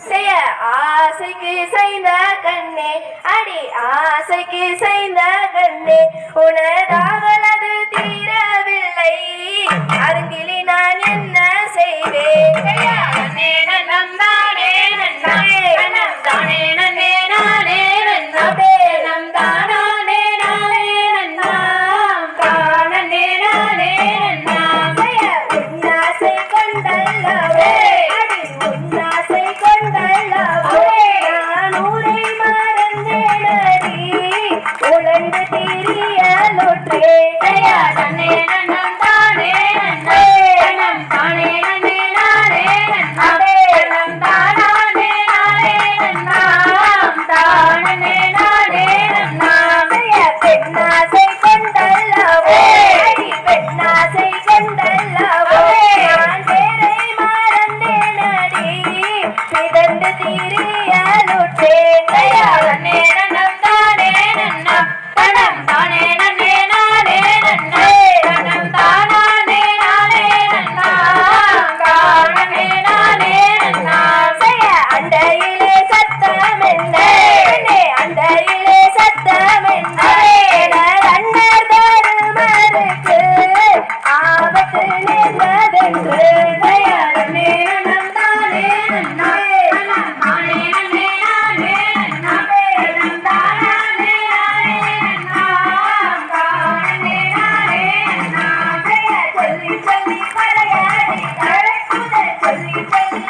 செய்ய ஆசைக்கு செய்த கண்ணே அடி ஆசைக்கு செய்த கண்ணே உனதாகலது தீரவில்லை அருங்கிலி நான் என்ன செய்வேன் நந்தானே நன்னானே நந்தானே நன்னே நானே நன்னாதே நந்தானே நானே நன்னாம் தானே நானே நன்னா செய்ய உன்னாசை கொண்டல்லவே அடி உன்னாசை கொண்டல்லவே நான் ஊரை மறந்தேனடி உழந்து திரியலுற்றே செய்ய நன்னே நன்னம் தானே நன்னே நன்னம் தானே நன்னே நானே நன்னாதே நன்னம் தானே நானே நன்னாம் தானே நானே நன்னாம் செய்ய பெண்ணாசை கொண்டல்லவே அடி பெண்ணாசை கொண்டல்லவே நான் பேரை மறந்தேனடி மிதந்து திரியலுற்றேன் செய்ய நன்னே நன்னம் தானே நன்னம் தனம் தானே நன்னே நானே நன்னே தனம் தானே நானே நன்னாம் தானே நானே நன்னாம் செய்ய அண்டையிலே சத்தம் என்ன அண்டையிலே சத்தம் என்ன அண்ணர் தருமருக்கு ஆபத்து நேர்ந்ததென்று செய்ய நன்னே நன்னம் தானே நன்னாம் தனம் தானே நன்னே நானே நன்னாமே தனம் தானே நானே நன்னாம் தானே நானே நன்னாம் செய்ய சொல்லி சொல்லி மறையாடி அழைக்குதல் சொல்லி சொல்லி